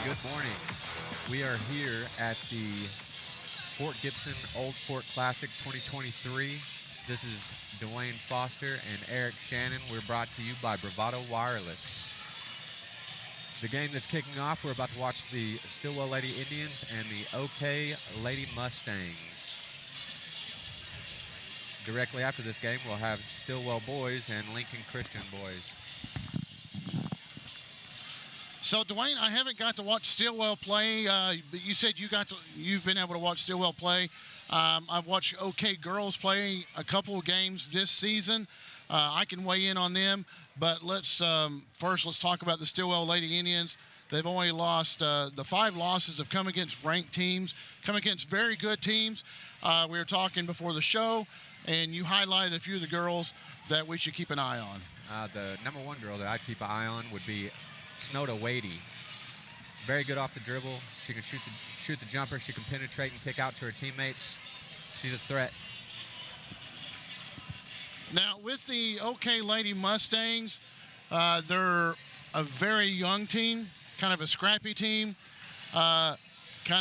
Good morning. We are here at the Fort Gibson Old Fort Classic 2023. This is Dwayne Foster and Eric Shannon. We're brought to you by Bravado Wireless. The game that's kicking off, we're about to watch the Stilwell Lady Indians and the OK Lady Mustangs. Directly after this game, we'll have Stilwell boys and Lincoln Christian boys. So, Dwayne, I haven't got to watch Stilwell play, but you said you've been able to watch Stilwell play. I've watched OK Girls play a couple of games this season. I can weigh in on them, but first let's talk about the Stilwell Lady Indians. They've only lost, the 5 losses have come against ranked teams, come against very good teams. We were talking before the show, and you highlighted a few of the girls that we should keep an eye on. The number one girl that I'd keep an eye on would be Snowda Wadey. Very good off the dribble. She can shoot the jumper. She can penetrate and kick out to her teammates. She's a threat. Now, with the OK Lady Mustangs, they're a very young team, kind of a scrappy team, kind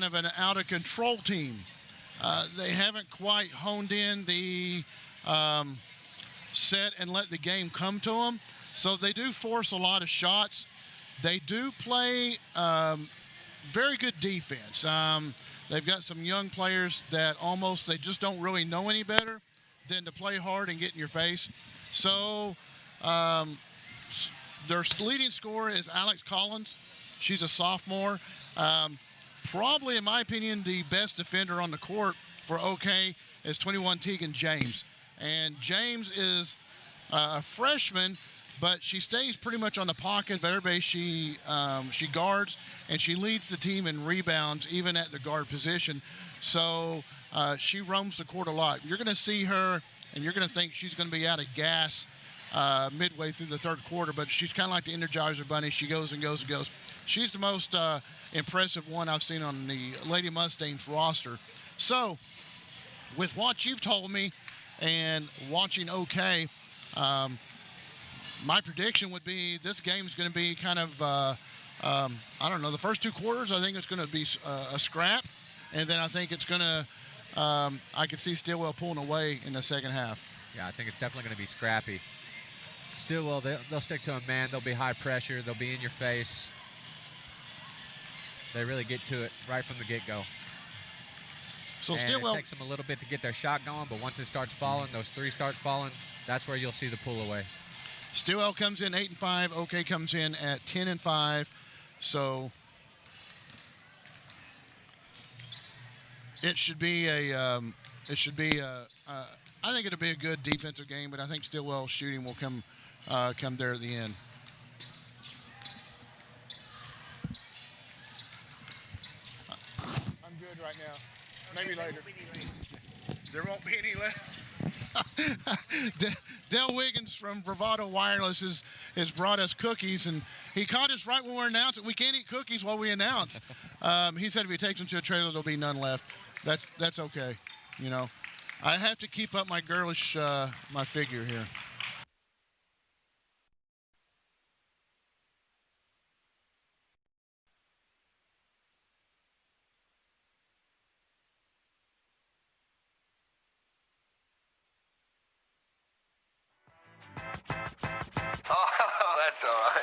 of an out-of-control team. They haven't quite honed in the set and let the game come to them. So they do force a lot of shots. They do play very good defense. They've got some young players that they just don't really know any better than to play hard and get in your face. So their leading scorer is Alex Collins. She's a sophomore. Probably, in my opinion, the best defender on the court for OK is 21 Tegan James. And James is a freshman, but she stays pretty much on the pocket of everybody she guards, and she leads the team in rebounds, even at the guard position. So she roams the court a lot. You're going to see her, and you're going to think she's going to be out of gas midway through the third quarter, but she's kind of like the Energizer Bunny. She goes and goes and goes. She's the most impressive one I've seen on the Lady Mustangs roster. So with what you've told me and watching OK, my prediction would be this game is going to be kind of, I don't know, the first 2 quarters, I think it's going to be a scrap. And then I think it's going to, I could see Stilwell pulling away in the second half. Yeah, I think it's definitely going to be scrappy. Stilwell, they'll stick to a man. They'll be high pressure. They'll be in your face. They really get to it right from the get-go. So and Stilwell, it takes them a little bit to get their shot going, but once it starts falling, those 3 start falling, that's where you'll see the pull away. Stilwell comes in 8-5. OK comes in at 10-5. So it should be I think it'll be a good defensive game, but I think Stilwell shooting will come there at the end. I'm good right now. Maybe later. There won't be any left. Dale Wiggins from Bravado Wireless has brought us cookies, and he caught us right when we're announcing. We can't eat cookies while we announce. He said if he takes them to a trailer, there'll be none left. That's okay. You know, I have to keep up my girlish my figure here. Oh, that's all right.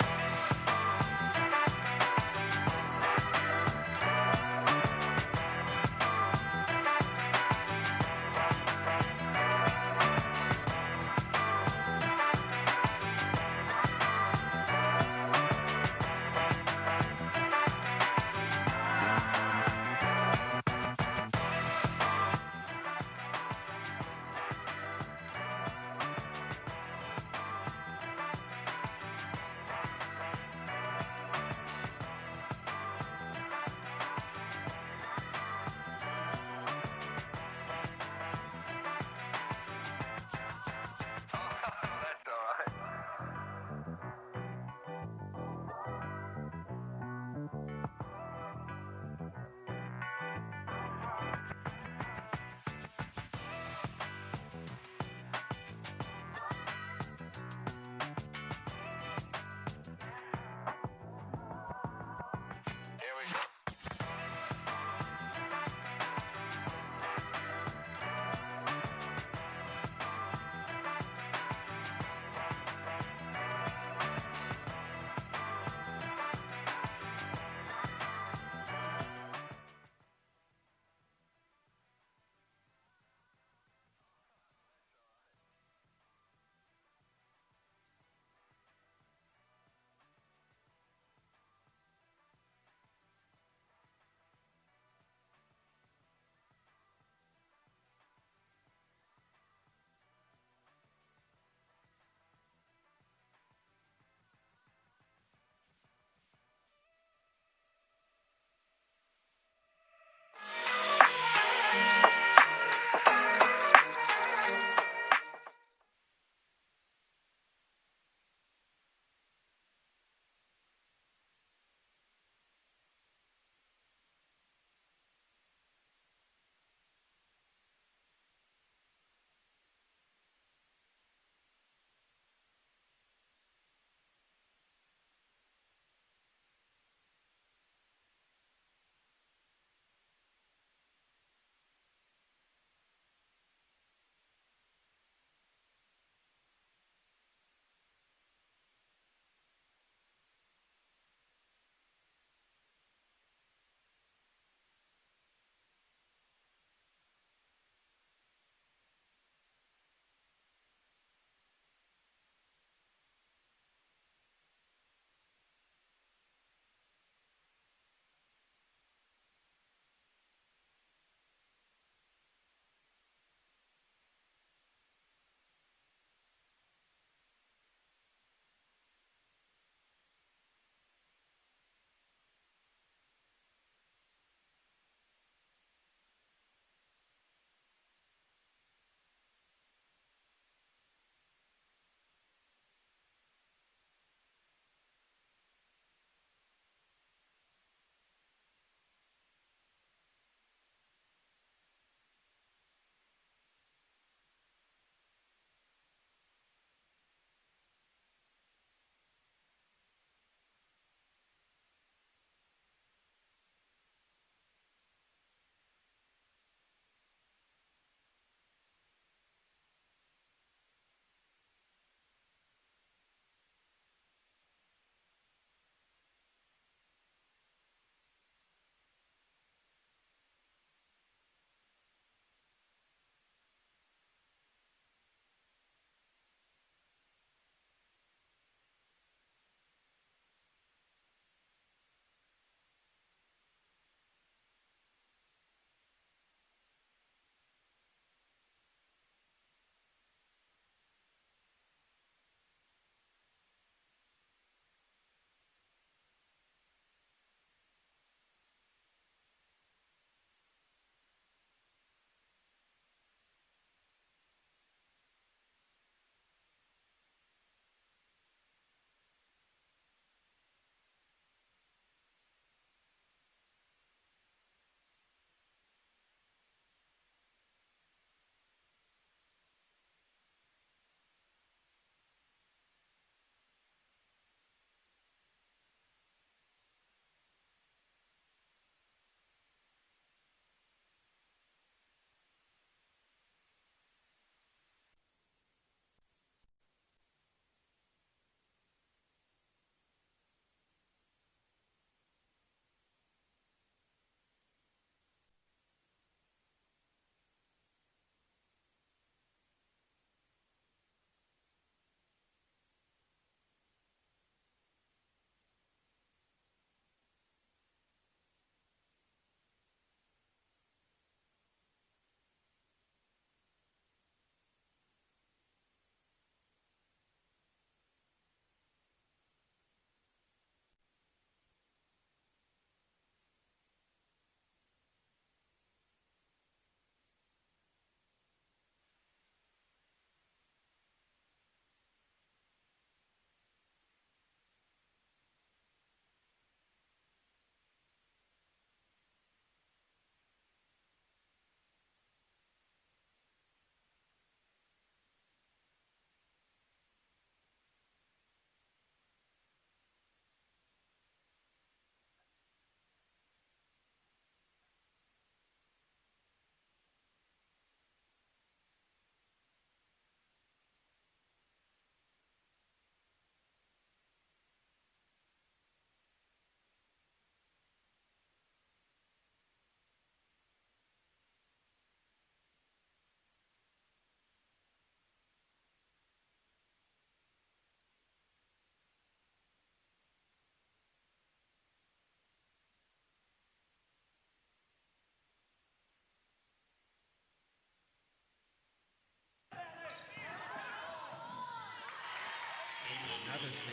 Another steal.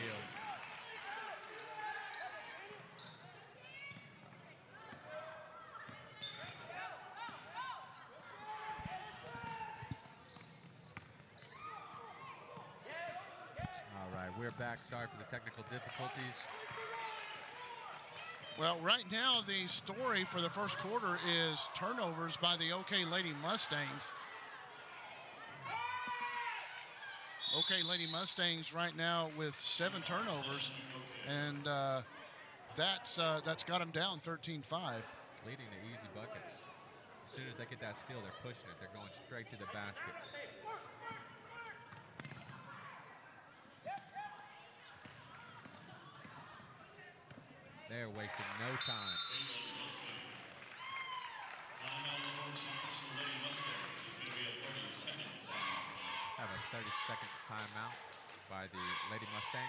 All right, we're back. Sorry for the technical difficulties. Well, right now the story for the first quarter is turnovers by the OK Lady Mustangs. OK Lady Mustangs right now with 7 turnovers, and that's got them down 13-5. It's leading to easy buckets. As soon as they get that steal, they're pushing it. They're going straight to the basket. They're wasting no time. Timeout for charge the Lady Mustangs. This is going to be a 30-second timeout. Have a 30-second timeout by the Lady Mustangs.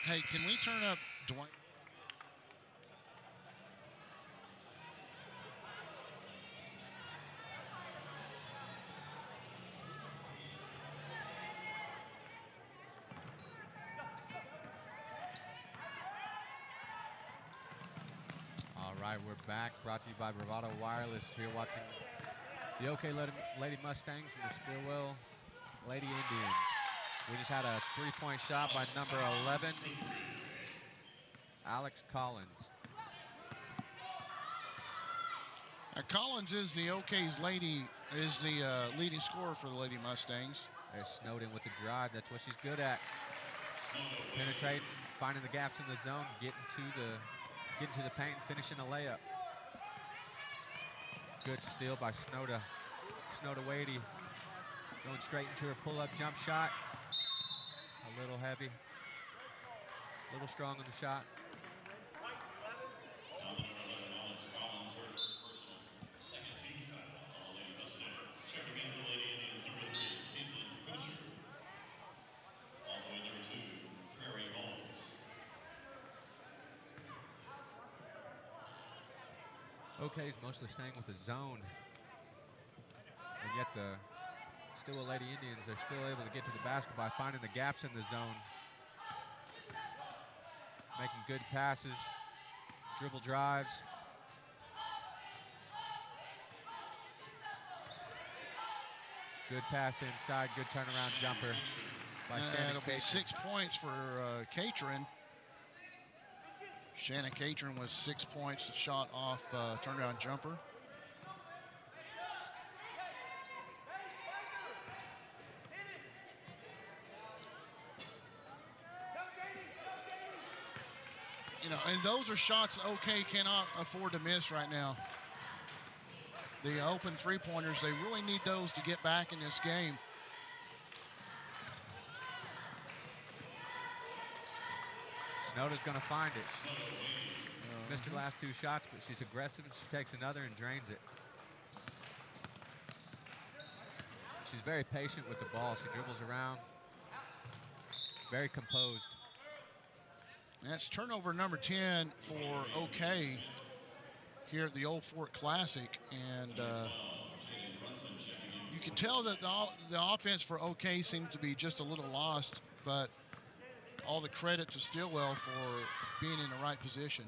Hey, can we turn up Dwayne? All right, we're back. Brought to you by Bravado Wireless. Here watching the OK Lady Mustangs and the Stillwell Lady Indians. We just had a three-point shot by number 11, Alex Collins. Collins is the OK's leading scorer for the Lady Mustangs. There's Snowden with the drive. That's what she's good at. Penetrating, finding the gaps in the zone, getting to the paint and finishing a layup. Good steal by Snowda Wadey. Going straight into her pull-up jump shot. A little heavy. A little strong on the shot. Alex Collins, her first personal. Second team foul on the Lady Mustangs. Checking in for the Lady Indians, number 3, Caitlin Kosher. Also in number 2, Prairie Holmes. OK's mostly staying with the zone. And yet the Stillwell Lady Indians, they're still able to get to the basket by finding the gaps in the zone. Making good passes, dribble drives. Good pass inside, good turnaround jumper by Shannon It'll be Catron. 6 points for Catron. Shannon Catron was 6 points, shot off turnaround jumper. You know, and those are shots OK cannot afford to miss right now. The open three-pointers, they really need those to get back in this game. Snowda's going to find it. Missed her last 2 shots, but she's aggressive. She takes another and drains it. She's very patient with the ball. She dribbles around. Very composed. That's turnover number 10 for OK here at the Old Fort Classic. And you can tell that the offense for OK seems to be just a little lost, but all the credit to Stillwell for being in the right position.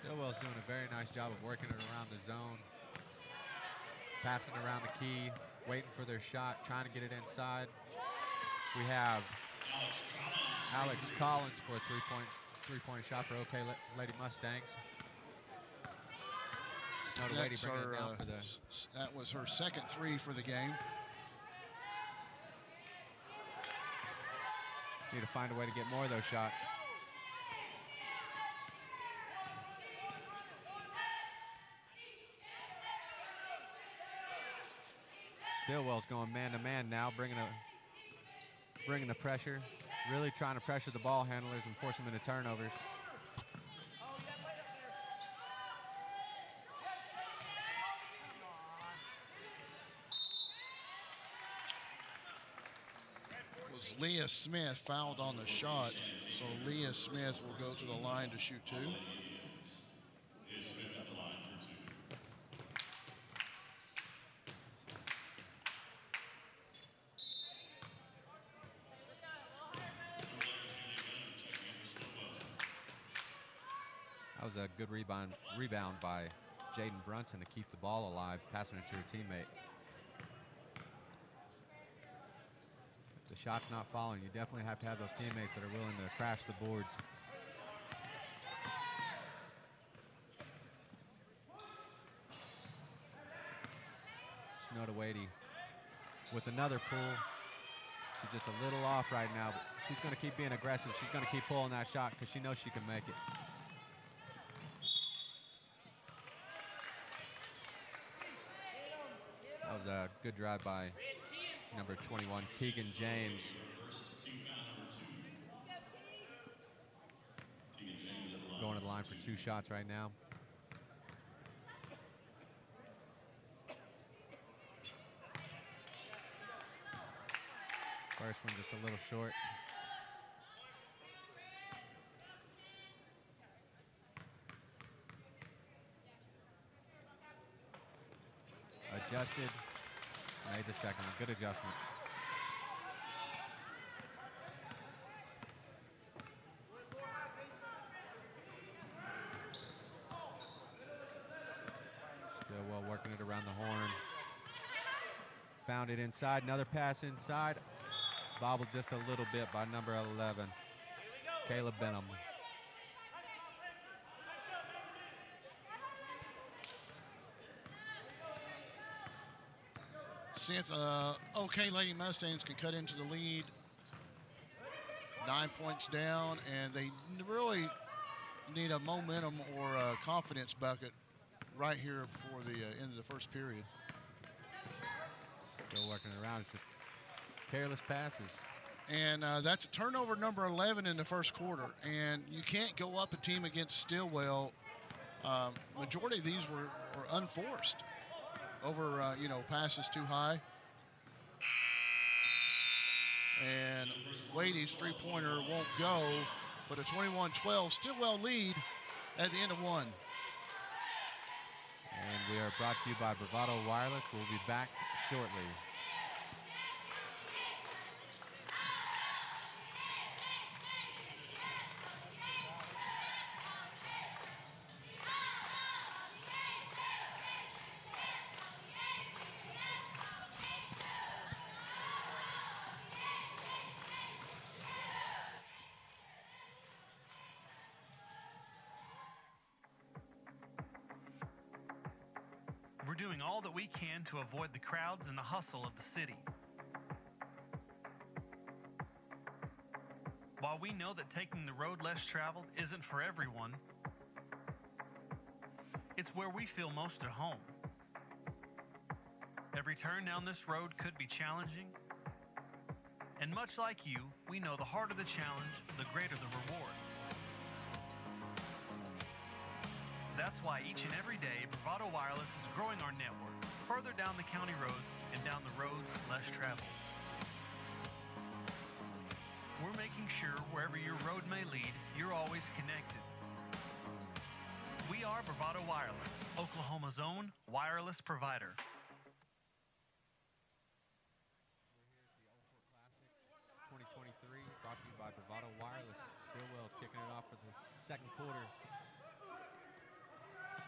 Stillwell's doing a very nice job of working it around the zone. Passing around the key, waiting for their shot, trying to get it inside. We have Alex Collins for a three-point shot for OK Lady Mustangs. Snowda Wadey bringing it down for the... That was her second 3 for the game. Need to find a way to get more of those shots. Stillwell's going man-to-man now, bringing the pressure, really trying to pressure the ball handlers and force them into turnovers. Was Leah Smith fouled on the shot, so Leah Smith will go to the line to shoot 2. Leah Smith at the line for 2. That was a good rebound by Jaden Brunson to keep the ball alive, passing it to her teammate. If the shot's not falling, you definitely have to have those teammates that are willing to crash the boards. Shinoda Wadey with another pull. She's just a little off right now, but she's going to keep being aggressive. She's going to keep pulling that shot because she knows she can make it. That was a good drive by number 21, Tegan James. Going to the line for 2 shots right now. First one just a little short. Adjusted, made the second one. Good adjustment. Stillwell working it around the horn. Found it inside, another pass inside. Bobbled just a little bit by number 11, Kayla Benham. Since OK Lady Mustangs can cut into the lead, 9 points down, and they really need a momentum or a confidence bucket right here before the end of the first period. Still working it around. It's just careless passes. And that's turnover number 11 in the first quarter. And you can't go up a team against Stillwell. Majority of these were unforced over, passes too high. And Wadey's three-pointer won't go, but a 21-12 Stillwell lead at the end of 1. And we are brought to you by Bravado Wireless. We'll be back shortly. We're doing all that we can to avoid the crowds and the hustle of the city. While we know that taking the road less traveled isn't for everyone, it's where we feel most at home. Every turn down this road could be challenging, and much like you, we know the harder the challenge, the greater the reward. That's why each and every day, Bravado Wireless is growing our network further down the county roads and down the roads less traveled. We're making sure wherever your road may lead, you're always connected. We are Bravado Wireless, Oklahoma's own wireless provider. We're here at the Old Fort Classic 2023, brought to you by Bravado Wireless. Stillwell kicking it off for the second quarter.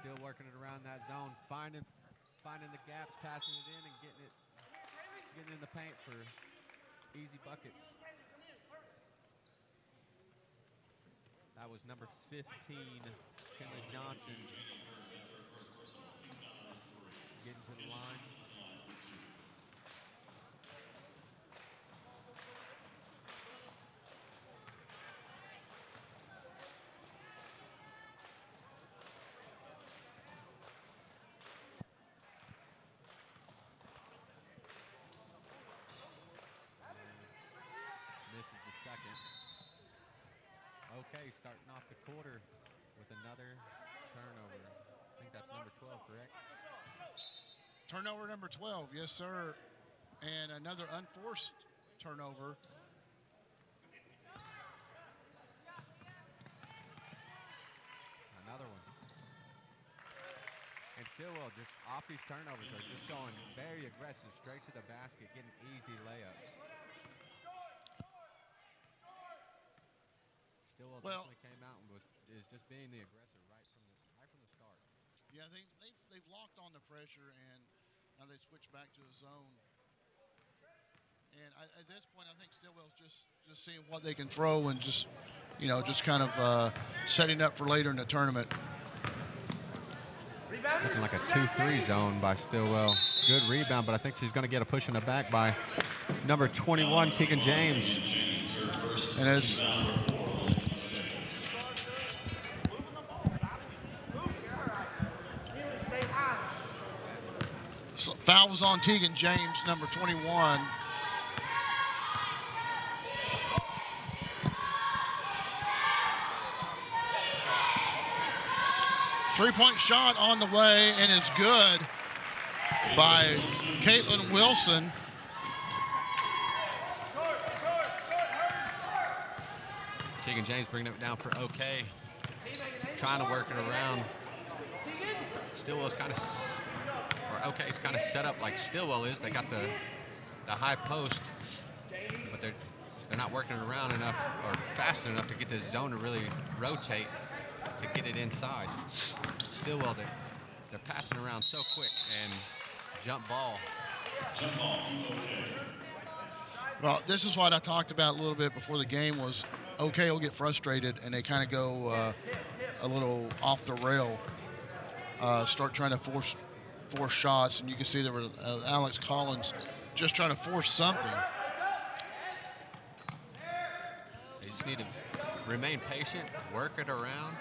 Still working it around that zone, finding the gaps, passing it in, and getting in the paint for easy buckets. That was number 15, Kinley Johnson, getting to the line. starting off the quarter with another turnover. I think that's number 12, correct? Turnover number 12, yes, sir. And another unforced turnover. Another one. And Stillwell, just off these turnovers, are just going very aggressive, straight to the basket, getting easy layups. Stillwell definitely came out and is just being the aggressor right from the start. Yeah, they've locked on the pressure, and now they switch back to the zone. And at this point, I think Stillwell's just seeing what they can throw and just kind of setting up for later in the tournament. Looking like a 2-3 zone by Stillwell. Good rebound, but I think she's going to get a push in the back by number 21, Tegan James. And it's foul was on Tegan James, number 21. Three-point shot on the way, and it's good by Caitlin Wilson. Tegan James bringing it down for OK. Trying to work it around. Stillwell's kind of, or OK's kind of set up like Stillwell is. They got the high post, but they're not working it around enough or fast enough to get this zone to really rotate to get it inside. Stillwell, they're passing around so quick, and jump ball. Jump ball to OK. Well, this is what I talked about a little bit before the game was OK will get frustrated, and they kind of go a little off the rail, start trying to force shots, and you can see there was Alex Collins just trying to force something. They just need to remain patient, work it around,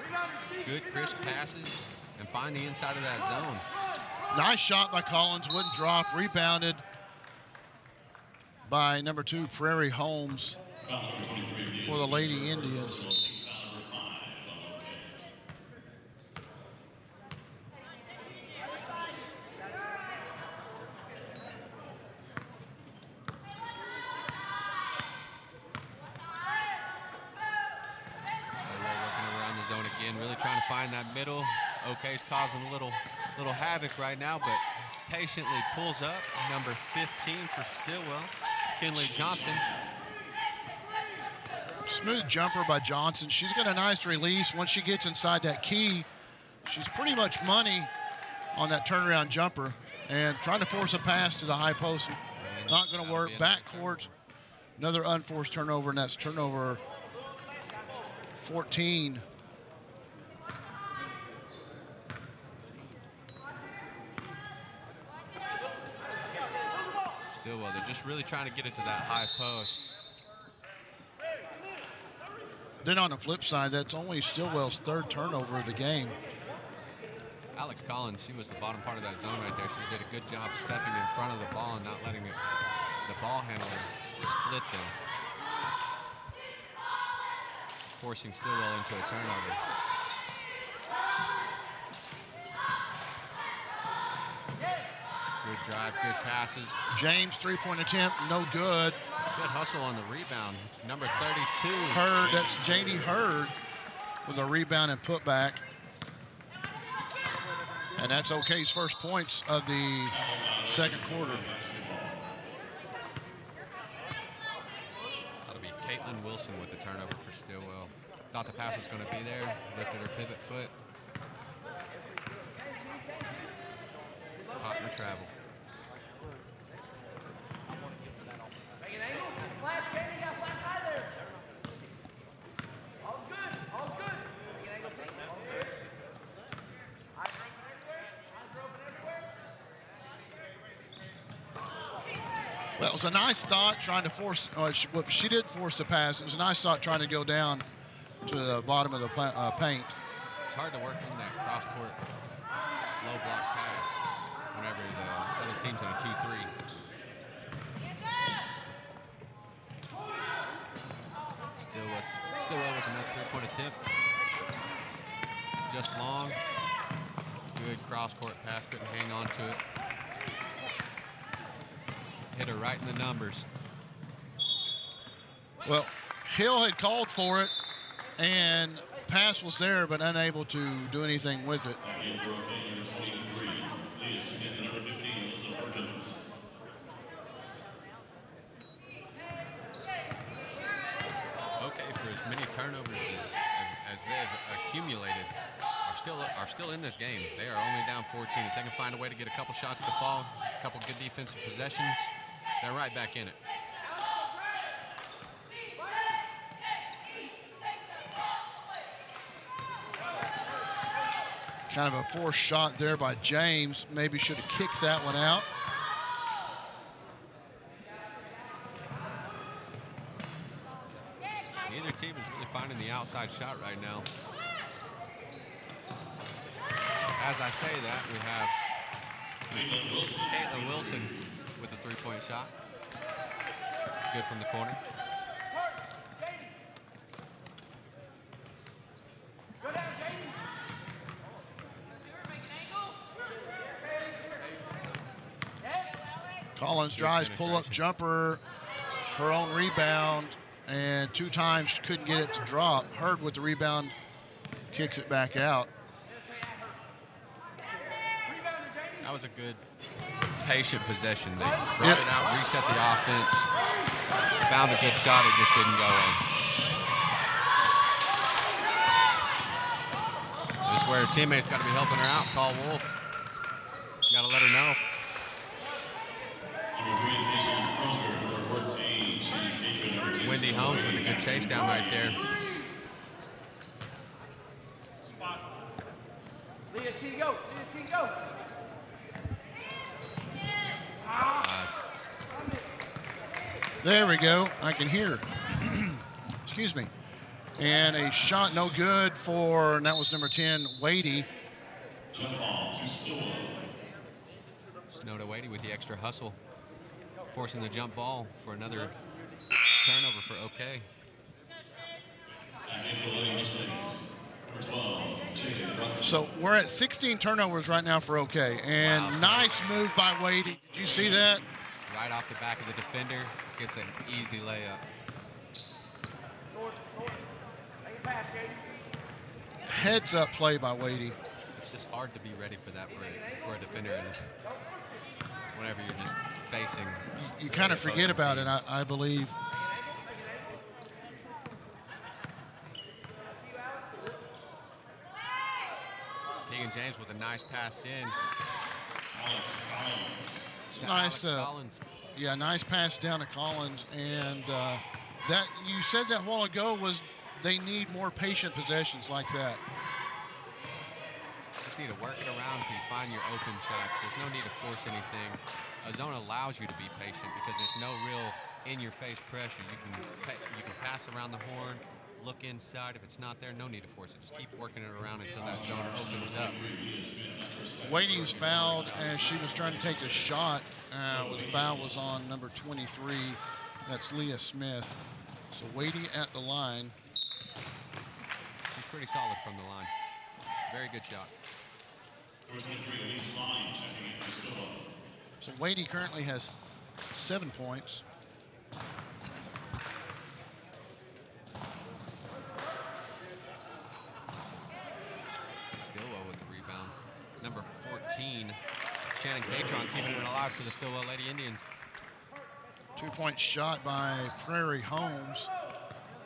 good crisp passes, and find the inside of that zone. Nice shot by Collins, wouldn't drop, rebounded by number 2, Prairie Holmes for the Lady Indians. Again, really trying to find that middle. OK's causing a little havoc right now, but patiently pulls up. Number 15 for Stillwell, Kinley Johnson. Smooth jumper by Johnson. She's got a nice release. Once she gets inside that key, she's pretty much money on that turnaround jumper. And trying to force a pass to the high post, not going to work. Backcourt, another unforced turnover, and that's turnover 14. Stillwell, they're just really trying to get it to that high post. Then on the flip side, that's only Stillwell's 3rd turnover of the game. Alex Collins, she was the bottom part of that zone right there. She did a good job stepping in front of the ball and not letting the ball handler split them. Forcing Stillwell into a turnover. Good drive, good passes. James, 3-point attempt, no good. Good hustle on the rebound. Number 32. Hurd, that's Janie Hurd with a rebound and putback. And that's OK's first points of the second quarter. That'll be Caitlin Wilson with the turnover for Stillwell. Thought the pass was going to be there. Lifted her pivot foot. Caught in the travel. Well, it was a nice thought trying to force, she did force the pass. It was a nice thought trying to go down to the bottom of the paint. It's hard to work in that cross-court low block pass whenever the other team's in a 2-3. Stillwell There's another three-point attempt. Just long. Good cross-court pass, couldn't hang on to it. Hit her right in the numbers. Well, Hill had called for it, and pass was there, but unable to do anything with it. Again for OK, number 23. Leah Smith, number 15, Alyssa Perkins. Okay, for as many turnovers as they've accumulated, are still in this game. They are only down 14. If they can find a way to get a couple shots to fall, a couple good defensive possessions, they're right back in it. Kind of a forced shot there by James. Maybe should have kicked that one out. Neither team is really finding the outside shot right now. As I say that, we have Caitlin Wilson with a three-point shot. Good from the corner. Collins drives, pull-up jumper, her own rebound, and 2 times couldn't get it to drop. Hurd with the rebound, kicks it back out. That was a good, patient possession. They brought it out, reset the offense, found a good shot, it just didn't go in. This is where her teammates got to be helping her out. Paul Wolf, got to let her know. Number 3, Caitlin Crozier. Number 14, Shannon Catron. Number 2, Wendy Holmes with a good chase down right there. Leah T, go. Leah T, go. There we go. I can hear. Excuse me. And a shot no good for, and that was number 10, Wadey. Jump ball to Stillwell. Snowda Wadey with the extra hustle, forcing the jump ball for another turnover for OK. Again for the Lady Mustangs. Number 12, Jacob Brunson. So we're at 16 turnovers right now for OK. And Wow. nice move by Wadey. Did you see that? Right off the back of the defender, gets an easy layup. Heads up play by Wadey. It's just hard to be ready for that for a defender whenever you're just facing. You kind of the forget opposing about team. it, I believe. Tegan James with a nice pass in. Alex Collins. To Nice, Alex Collins. Yeah, nice pass down to Collins. And that you said that a while ago was they need more patient possessions like that. Just need to work it around until you find your open shots. There's no need to force anything. A zone allows you to be patient because there's no real in-your-face pressure. You can pass around the horn, look inside. If it's not there, no need to force it. Just keep working it around until that zone opens up. Wadey was fouled as she was trying to take a shot. The foul was on number 23. That's Leah Smith. So Wadey at the line. She's pretty solid from the line. Very good shot. Number 23, Elise Slime, checking in for Stillwell. So Wadey currently has 7 points. Stillwell with the rebound. Number 14, Shannon Catron keeping it alive for the Stillwell Lady Indians. 2-point shot by Prairie Holmes.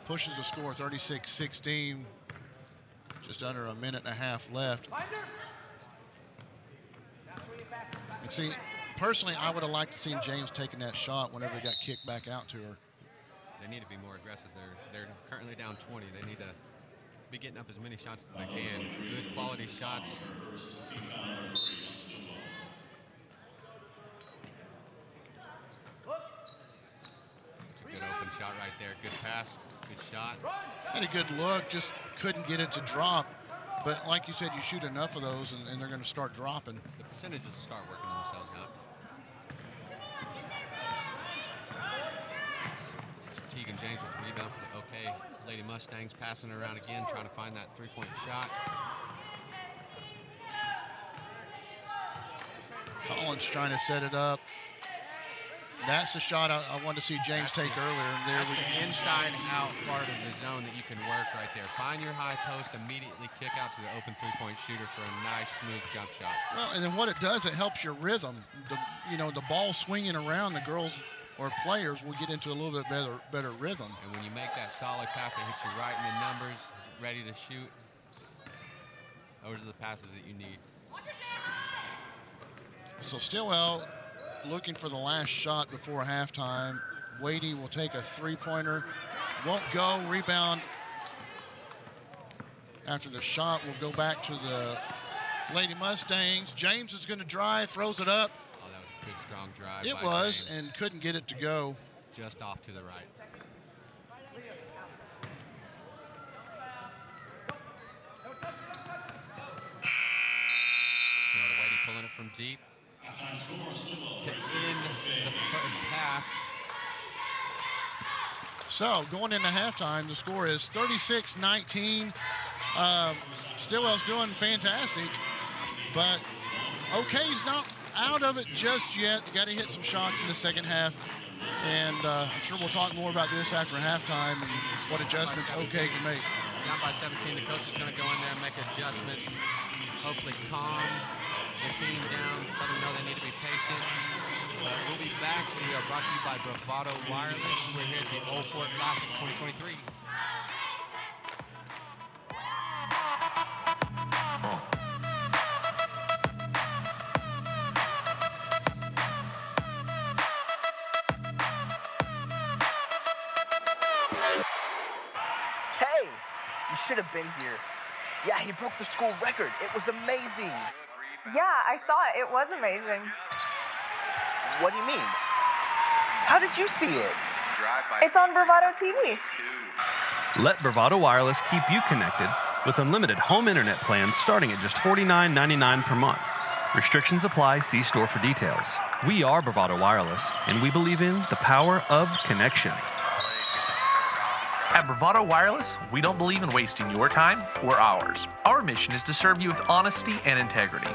Pushes the score 36-16. Just under a minute and a half left. And see, personally, I would have liked to seen James taking that shot whenever it got kicked back out to her. They need to be more aggressive. They're currently down 20. They need to be getting up as many shots as they can. Good quality shots. First team foul number 3 on Stillwell. It's a good open shot right there. Good pass. Good shot. Had a good look, just couldn't get it to drop. But like you said, you shoot enough of those and they're going to start dropping. The percentages will start working themselves out. Tegan James with the rebound for the OK Okay, Lady Mustangs passing it around again, trying to find that three-point shot. Collins trying to set it up. That's the shot I wanted to see James take earlier. And there That's the inside-out part of the zone that you can work right there. Find your high post, immediately kick out to the open three-point shooter for a nice, smooth jump shot. Well, and then what it does, it helps your rhythm. The ball swinging around, the girls or players will get into a little bit better rhythm. And when you make that solid pass that hits you right in the numbers, ready to shoot, those are the passes that you need. So Stilwell looking for the last shot before halftime. Wadey will take a three-pointer. Won't go. Rebound after the shot will go back to the Lady Mustangs. James is going to drive, throws it up. Oh, that was a good, strong drive. It by was, James. and couldn't get it to go. Just off to the right. Wadey pulling it from deep. Halftime score, Stillwell To 36, end the first half. So going into halftime, the score is 36-19. Stillwell's doing fantastic, but OK's not out of it just yet. Got to hit some shots in the second half, and I'm sure we'll talk more about this after halftime and what adjustments OK can make. Down by 17, the coach is going to go in there and make adjustments. Hopefully calm the team down, let them know they need to be patient. We'll be back. We are brought to you by Bravado Wireless. We're here at the Old Fort Classic 2023. Hey, you should have been here. Yeah, he broke the school record. It was amazing. Yeah, I saw it. It was amazing. What do you mean? How did you see it? It's on Bravado TV. Let Bravado Wireless keep you connected with unlimited home internet plans starting at just $49.99 per month. Restrictions apply. See store for details. We are Bravado Wireless, and we believe in the power of connection. At Bravado Wireless, we don't believe in wasting your time or ours. Our mission is to serve you with honesty and integrity.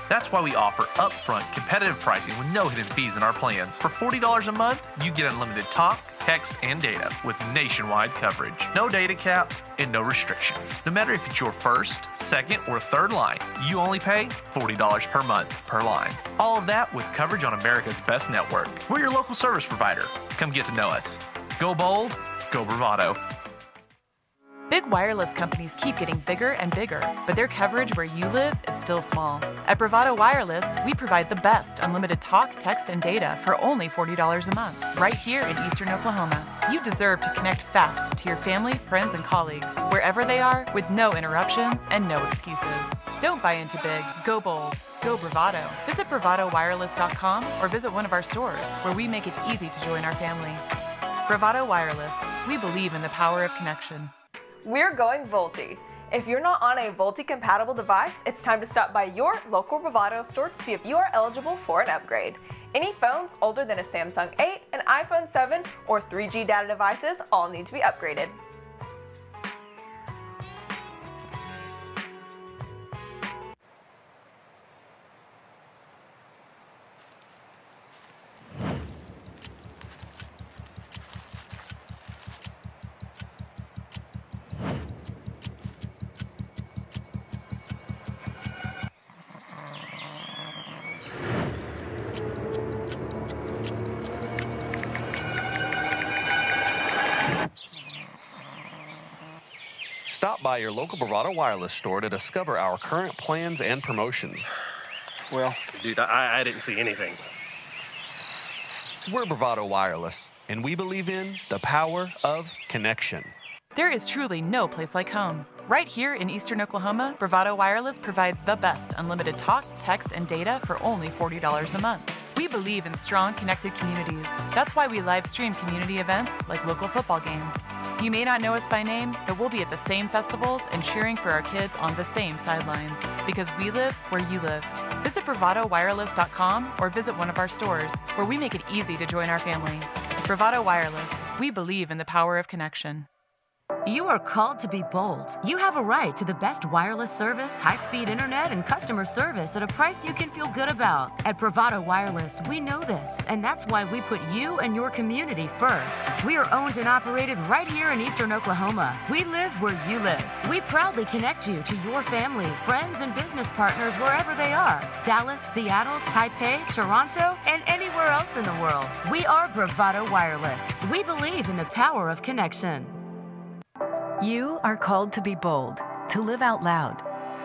That's why we offer upfront competitive pricing with no hidden fees in our plans. For $40 a month, you get unlimited talk, text, and data with nationwide coverage. No data caps and no restrictions. No matter if it's your first, second, or third line, you only pay $40 per month per line. All of that with coverage on America's best network. We're your local service provider. Come get to know us. Go bold, go Bravado. Big wireless companies keep getting bigger and bigger, but their coverage where you live is still small. At Bravado Wireless, we provide the best unlimited talk, text, and data for only $40 a month, right here in Eastern Oklahoma. You deserve to connect fast to your family, friends, and colleagues, wherever they are, with no interruptions and no excuses. Don't buy into big. Go bold. Go Bravado. Visit bravadowireless.com or visit one of our stores, where we make it easy to join our family. Bravado Wireless. We believe in the power of connection. We're going Volti. If you're not on a Volti-compatible device, it's time to stop by your local Bravado store to see if you are eligible for an upgrade. Any phones older than a Samsung 8, an iPhone 7, or 3G data devices all need to be upgraded. Stop by your local Bravado Wireless store to discover our current plans and promotions. Well, dude, I didn't see anything. We're Bravado Wireless, and we believe in the power of connection. There is truly no place like home. Right here in Eastern Oklahoma, Bravado Wireless provides the best unlimited talk, text, and data for only $40 a month. We believe in strong, connected communities. That's why we live stream community events like local football games. You may not know us by name, but we'll be at the same festivals and cheering for our kids on the same sidelines, because we live where you live. Visit bravadowireless.com or visit one of our stores, where we make it easy to join our family. Bravado Wireless. We believe in the power of connection. You are called to be bold. You have a right to the best wireless service, high-speed internet, and customer service at a price you can feel good about. At Bravado Wireless, we know this, and that's why we put you and your community first. We are owned and operated right here in Eastern Oklahoma. We live where you live. We proudly connect you to your family, friends, and business partners wherever they are. Dallas, Seattle, Taipei, Toronto, and anywhere else in the world. We are Bravado Wireless. We believe in the power of connection. You are called to be bold, to live out loud,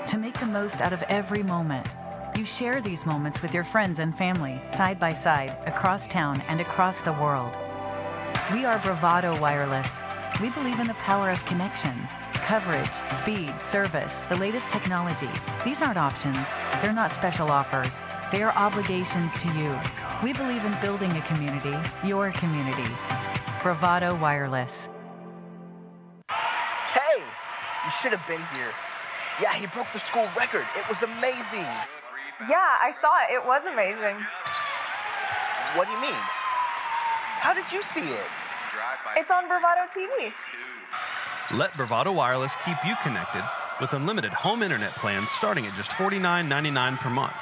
to make the most out of every moment. You share these moments with your friends and family, side by side, across town and across the world. We are Bravado Wireless. We believe in the power of connection, coverage, speed, service, the latest technology. These aren't options. They're not special offers. They are obligations to you. We believe in building a community, your community. Bravado Wireless. Hey, you should have been here. Yeah, he broke the school record. It was amazing. Yeah, I saw it. It was amazing. What do you mean? How did you see it? It's on Bravado TV. Let Bravado Wireless keep you connected with unlimited home internet plans starting at just $49.99 per month.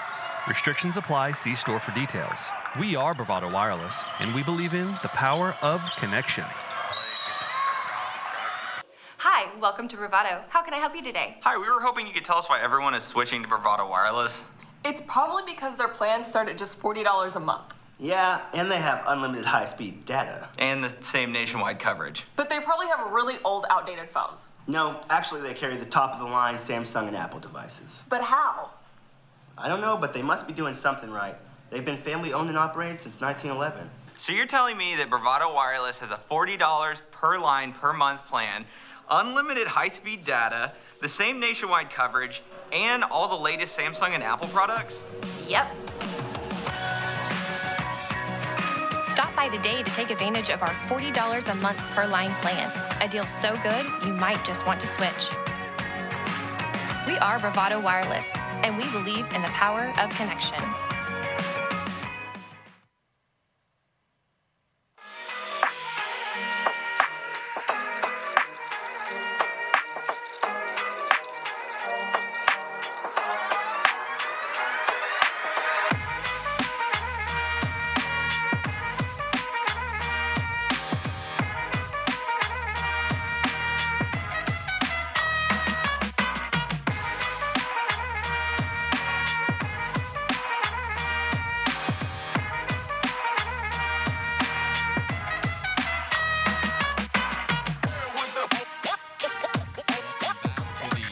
Restrictions apply. See store for details. We are Bravado Wireless, and we believe in the power of connection. Hi, welcome to Bravado. How can I help you today? Hi, we were hoping you could tell us why everyone is switching to Bravado Wireless. It's probably because their plans start at just $40 a month. Yeah, and they have unlimited high-speed data. And the same nationwide coverage. But they probably have really old, outdated phones. No, actually they carry the top-of-the-line Samsung and Apple devices. But how? I don't know, but they must be doing something right. They've been family-owned and operated since 1911. So you're telling me that Bravado Wireless has a $40 per line per month plan, unlimited high-speed data, the same nationwide coverage, and all the latest Samsung and Apple products? Yep. Stop by today to take advantage of our $40 a month per line plan. A deal so good, you might just want to switch. We are Bravado Wireless, and we believe in the power of connection. To the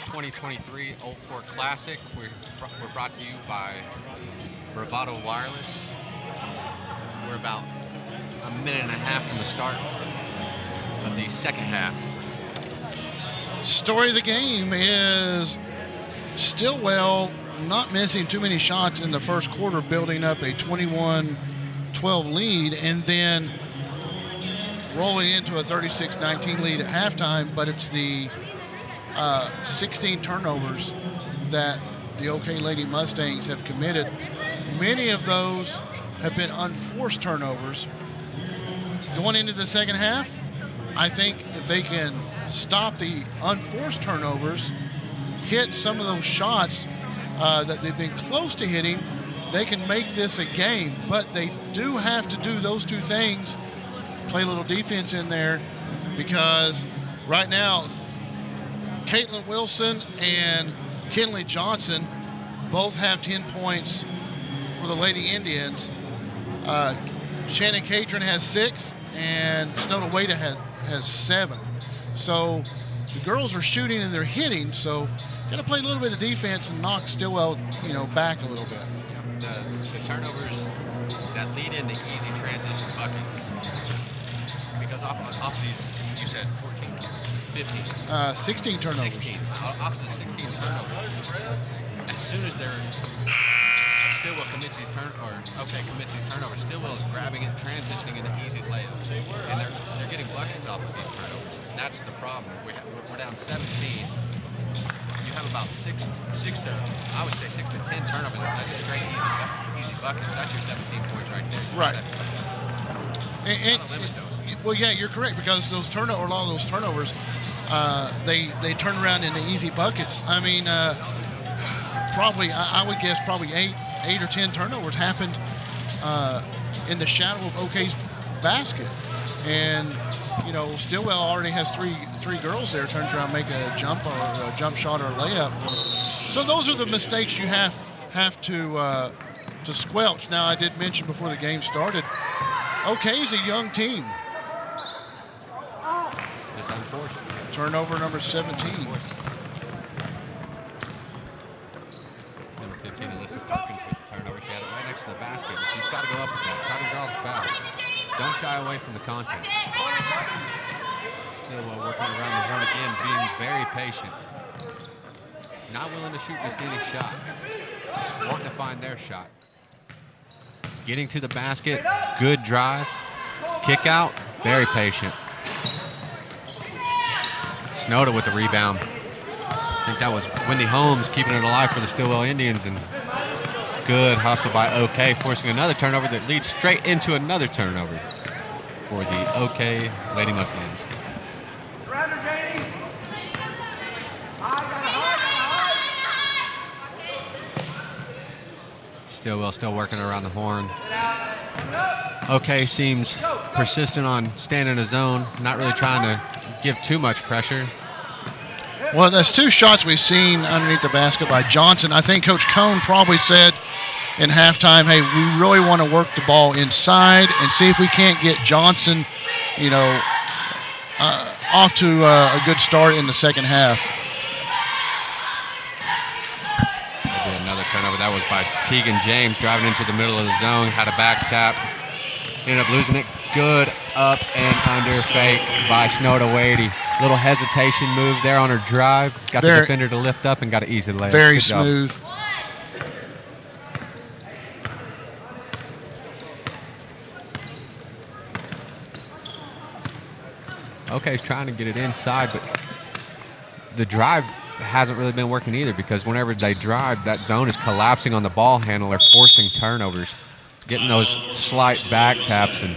2023 Old Fort Classic. We're brought to you by Bravado Wireless. We're about a minute and a half from the start of the second half. Story of the game is Stillwell not missing too many shots in the first quarter, building up a 21-12 lead, and then rolling into a 36-19 lead at halftime. But it's the 16 turnovers that the OK Lady Mustangs have committed. Many of those have been unforced turnovers. Going into the second half, I think if they can stop the unforced turnovers, hit some of those shots that they've been close to hitting, they can make this a game. But they do have to do those two things, play a little defense in there, because right now, Caitlin Wilson and Kinley Johnson both have 10 points for the Lady Indians. Shannon Catron has 6, and Snowda Wada has 7. So the girls are shooting and they're hitting, so got to play a little bit of defense and knock Stillwell, back a little bit. Yeah, the turnovers that lead into easy transition buckets. Because off of these, you said 14, 15. 16 turnovers. 16. Off of the 16 turnovers, as soon as Stillwell commits these turnovers, Stillwell is grabbing it, transitioning into easy layups, and they're getting buckets off of these turnovers. That's the problem. We're down 17. You have about 6 to 10 turnovers. That's just straight easy buckets. That's your 17 points right there. Right. And limit those. Well, yeah, you're correct, because those a lot of those turnovers, they turn around into easy buckets. I mean, probably I would guess probably eight or 10 turnovers happened in the shadow of OK's basket, and you know, Stillwell already has three girls there. Turns around, make a jump or a jump shot or a layup. So those are the mistakes you have to squelch. Now, I did mention before the game started, OK is a young team. Just unfortunate. Turnover number 17. Number 15, Alyssa Perkins with the turnover. She had it right next to the basket, but she's got to go up with that. Try to draw the foul. Don't shy away from the contact. Stillwell working around the horn again, being very patient. Not willing to shoot just any shot. Wanting to find their shot. Getting to the basket, good drive. Kick out, very patient. Snowda with the rebound. I think that was Wendy Holmes keeping it alive for the Stillwell Indians, and good hustle by OK, forcing another turnover that leads straight into another turnover for the OK Lady Mustangs. Stillwell still working around the horn. OK seems persistent on staying in his zone, not really trying to give too much pressure. Well, that's 2 shots we've seen underneath the basket by Johnson. I think Coach Cohn probably said in halftime, hey, we really want to work the ball inside and see if we can't get Johnson, you know, off to a good start in the second half. Another turnover. That was by Tegan James, driving into the middle of the zone, had a back tap, ended up losing it. Good up and under fake by Snowda Wadey. Little hesitation move there on her drive. Got the defender to lift up and got it easy layup. Very smooth. OK's trying to get it inside, but the drive hasn't really been working either, because whenever they drive, that zone is collapsing on the ball handler, forcing turnovers, getting those slight back taps. And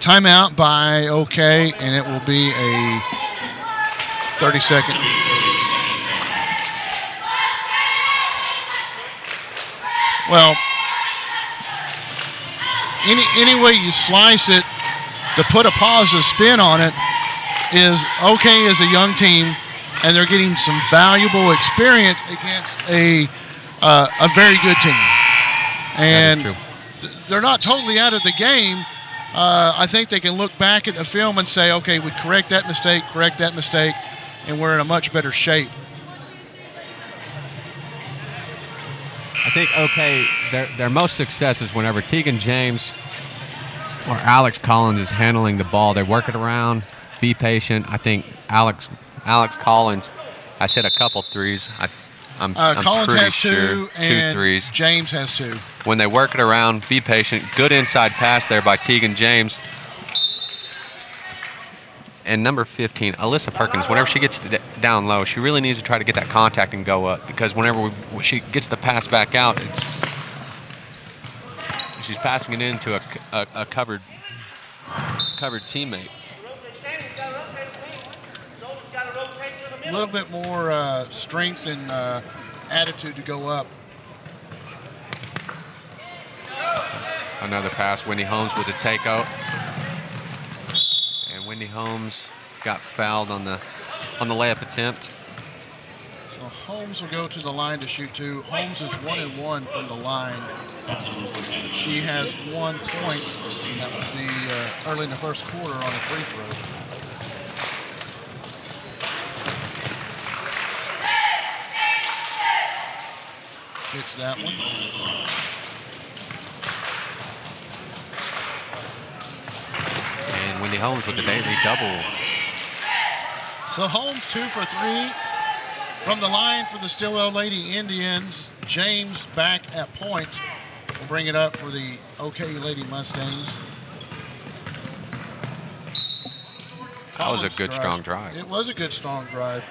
timeout by OK, and it will be a 30-second. Well, any way you slice it, to put a positive spin on it, is OK is a young team, and they're getting some valuable experience against a very good team. And they're not totally out of the game. I think they can look back at the film and say, okay, we correct that mistake, and we're in a much better shape. I think OK, their most success is whenever Tegan James or Alex Collins is handling the ball. They work it around, be patient. I think Alex Collins has hit a couple threes. I'm Collins pretty has sure 2, and 2 threes. James has 2. When they work it around, be patient. Good inside pass there by Tegan James. And number 15, Alyssa Perkins, whenever she gets down low, she really needs to try to get that contact and go up, because whenever she gets the pass back out, she's passing it into a covered teammate. A little bit more strength and attitude to go up. Another pass, Wendy Holmes with a takeout. And Wendy Holmes got fouled on the layup attempt. So Holmes will go to the line to shoot 2. Holmes is 1-1 from the line. She has 1 point. That was the early in the first quarter on the free throw. Hits that one. And Wendy Holmes with the daily double. So Holmes 2 for 3 from the line for the Stillwell Lady Indians. James back at point will bring it up for the OK Lady Mustangs. That was a good, strong drive. It was a good, strong drive.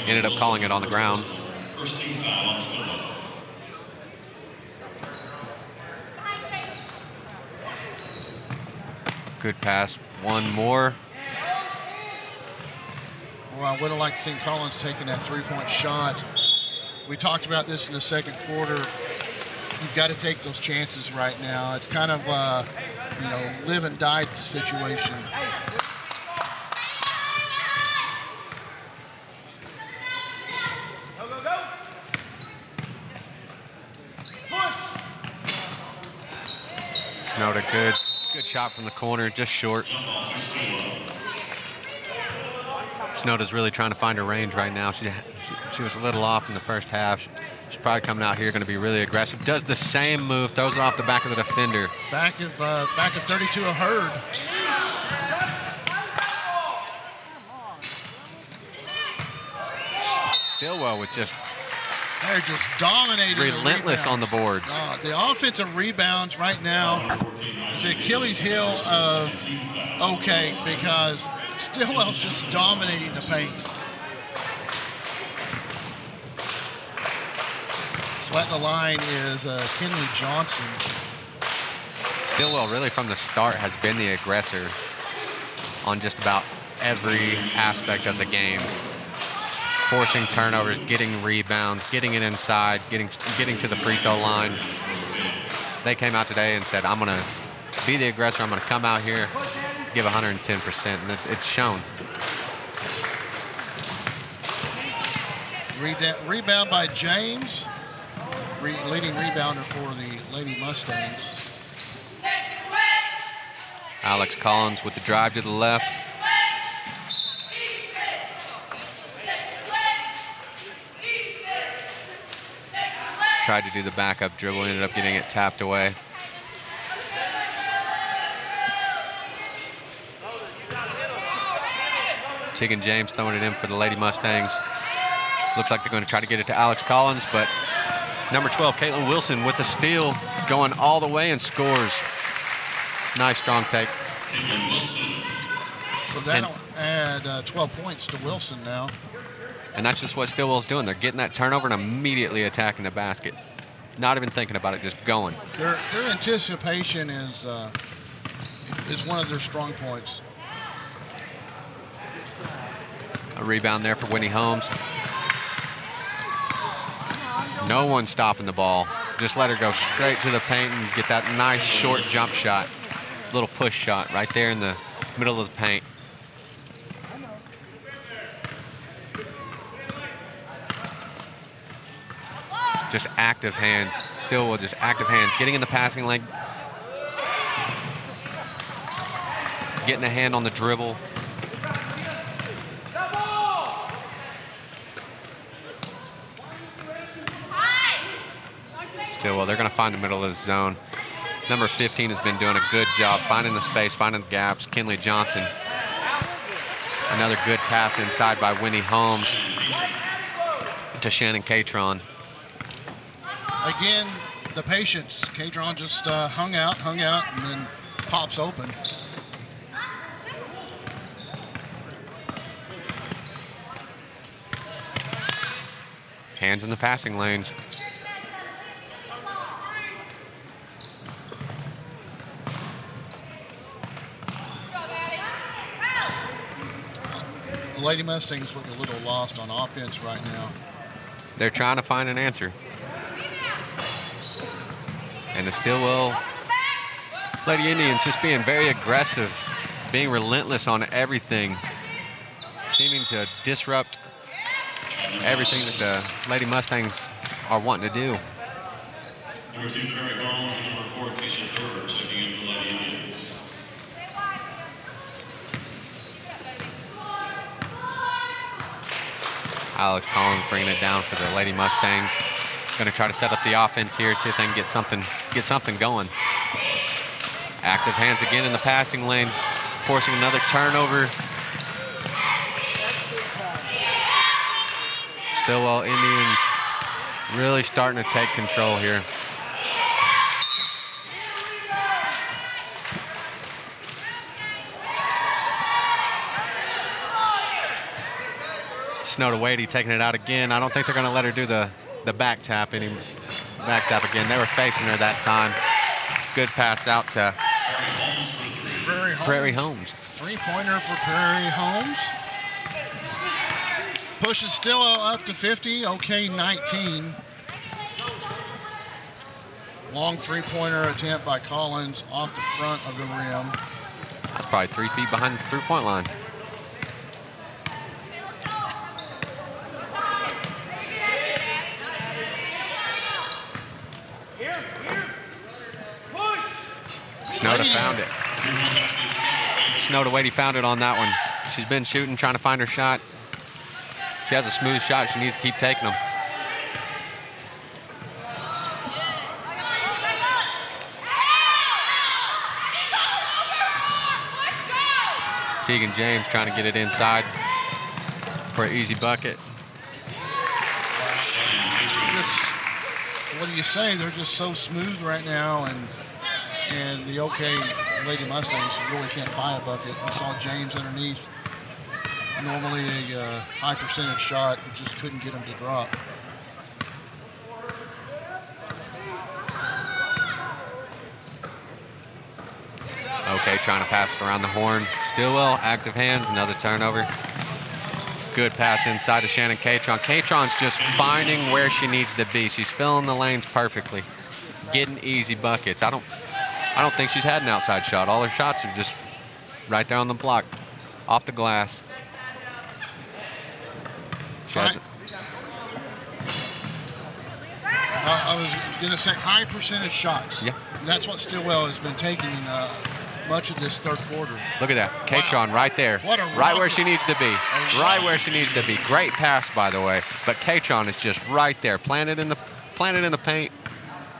Ended up calling it on the ground. First team foul on Stillwell. Good pass. One more. Well, I would have liked to see Collins taking that three-point shot. We talked about this in the second quarter. You've got to take those chances right now. It's kind of, you know, live and die situation. Snowed a good shot from the corner, just short. Snowda's really trying to find her range right now. She was a little off in the first half. She's probably coming out here going to be really aggressive. Does the same move, throws it off the back of the defender. Back of 32 of Hurd. Stilwell with just they're just dominating. Relentless on the boards. The offensive rebounds right now is the Achilles heel of OK, because Stilwell's just dominating the paint. So at the line is Kinley Johnson. Stillwell really from the start has been the aggressor on just about every aspect of the game. Forcing turnovers, getting rebounds, getting it inside, getting to the free throw line. They came out today and said, I'm going to be the aggressor. I'm going to come out here, give 110%, and it's shown. Rebound by James, leading rebounder for the Lady Mustangs. Alex Collins with the drive to the left. Tried to do the backup dribble, ended up getting it tapped away. Tegan James throwing it in for the Lady Mustangs. Looks like they're going to try to get it to Alex Collins, but number 12, Caitlin Wilson with the steal, going all the way and scores. Nice strong take. So that'll add 12 points to Wilson now. And that's just what Stillwell's doing. They're getting that turnover and immediately attacking the basket. Not even thinking about it, just going. Their anticipation is one of their strong points. A rebound there for Whitney Holmes. No one stopping the ball. Just let her go straight to the paint and get that nice short jump shot. Little push shot right there in the middle of the paint. Just active hands. Stillwell just active hands. Getting in the passing lane. Getting a hand on the dribble. Stillwell, they're going to find the middle of the zone. Number 15 has been doing a good job finding the space, finding the gaps. Kinley Johnson. Another good pass inside by Winnie Holmes to Shannon Catron. Again, the patience. Catron just hung out, and then pops open. Hands in the passing lanes. The Lady Mustangs look a little lost on offense right now. They're trying to find an answer. And the Stillwell Lady Indians just being very aggressive, being relentless on everything, seeming to disrupt everything that the Lady Mustangs are wanting to do. Number 2, Mary Holmes, and number 4, Keisha Thurber, checking in for the Lady Indians. Alex Collins bringing it down for the Lady Mustangs. Going to try to set up the offense here, see if they can get something going. Active hands again in the passing lanes, forcing another turnover. Stillwell Indians really starting to take control here. Snowda Wadey taking it out again. I don't think they're going to let her do the back tap again. They were facing her that time. Good pass out to Prairie Prairie Homes. Three-pointer for Prairie Homes. Pushes Stillwell up to 50. Okay, 19. Long three-pointer attempt by Collins off the front of the rim. That's probably 3 feet behind the three-point line. Snowda found it. Snowda Wadey found it on that one. She's been shooting, trying to find her shot. She has a smooth shot. She needs to keep taking them. Tegan James trying to get it inside for an easy bucket. What do you say? They're just so smooth right now, and the OK Lady Mustangs really can't buy a bucket. We saw James underneath. Normally a high percentage shot, just couldn't get him to drop. Okay, trying to pass it around the horn. Stillwell, active hands, another turnover. Good pass inside to Shannon Catron. Catron's just finding where she needs to be. She's filling the lanes perfectly, getting easy buckets. I don't think she's had an outside shot. All her shots are just right there on the block, off the glass. She has it. I was going to say high percentage shots. Yeah. That's what Stillwell has been taking in much of this third quarter. Look at that. Catron right there. What a right where she needs to be. Right where she needs to be. Great pass, by the way. But Catron is just right there. Planted in the paint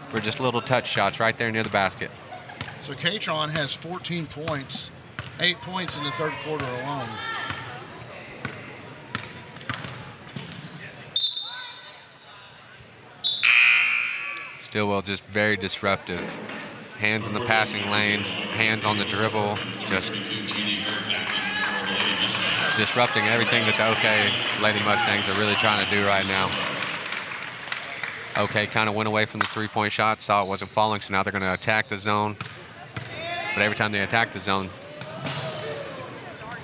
for just little touch shots right there near the basket. So Catron has 14 points, 8 points in the third quarter alone. Stillwell just very disruptive. Hands in the passing lanes, hands on the dribble, just disrupting everything that the OK Lady Mustangs are really trying to do right now. OK kind of went away from the three-point shot, saw it wasn't falling, so now they're going to attack the zone. But every time they attack the zone,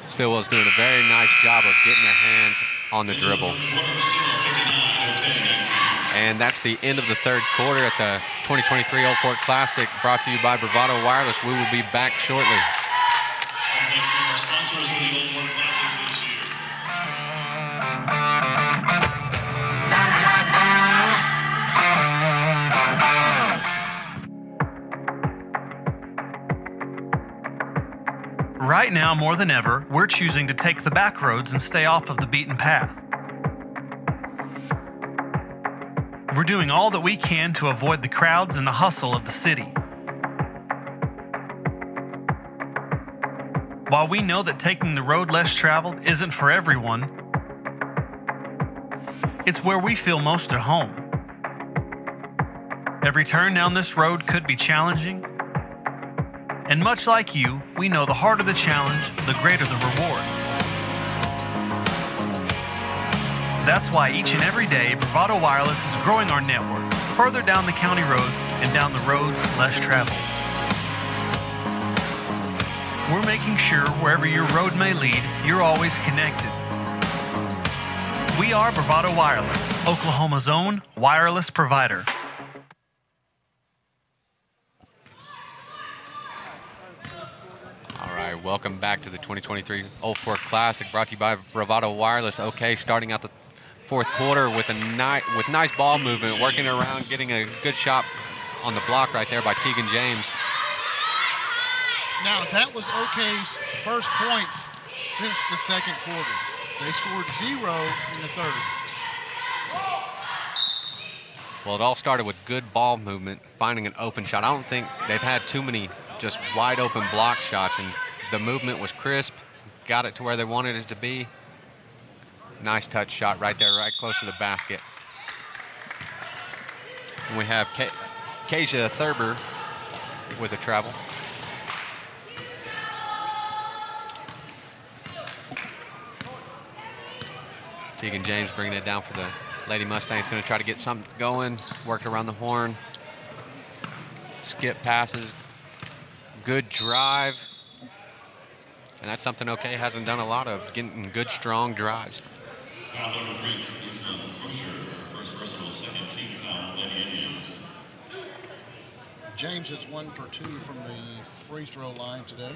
Stillwell's doing a very nice job of getting their hands on the dribble. And that's the end of the third quarter at the 2023 Old Fort Classic, brought to you by Bravado Wireless. We will be back shortly. Thanks to our sponsors for the Old Fort Classic this year. Right now, more than ever, we're choosing to take the back roads and stay off of the beaten path. We're doing all that we can to avoid the crowds and the hustle of the city. While we know that taking the road less traveled isn't for everyone, it's where we feel most at home. Every turn down this road could be challenging, and much like you, we know the harder the challenge, the greater the reward. That's why each and every day, Bravado Wireless is growing our network further down the county roads and down the roads less traveled. We're making sure wherever your road may lead, you're always connected. We are Bravado Wireless, Oklahoma's own wireless provider. All right, welcome back to the 2023 Old Fort Classic, brought to you by Bravado Wireless. OK, starting out the fourth quarter with nice ball movement, working around, getting a good shot on the block right there by Tegan James. Now, that was OK's first points since the second quarter. They scored 0 in the third. Well, it all started with good ball movement, finding an open shot. I don't think they've had too many just wide open block shots, and the movement was crisp, got it to where they wanted it to be. Nice touch shot right there, right close to the basket. And we have Kasia Thurber with a travel. Tegan James bringing it down for the Lady Mustangs. Going to try to get something going, work around the horn. Skip passes, good drive. And that's something OK hasn't done a lot of, getting good, strong drives. Foul number 3, Eastland Crozier, first personal, second team foul, Lady Indians. James is 1 for 2 from the free throw line today.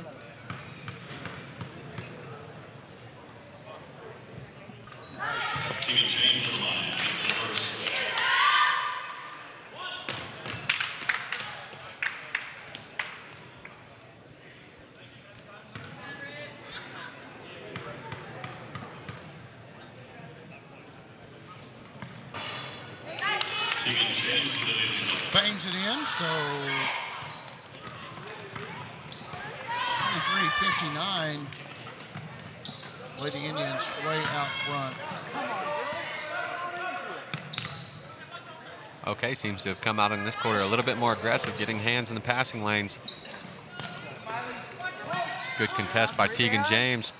Tegan James at the line. It's the first. Tegan James with it. Bangs it in, so 23-59. Lady Indians way out front. OK seems to have come out in this quarter a little bit more aggressive, getting hands in the passing lanes. Good contest by Tegan James.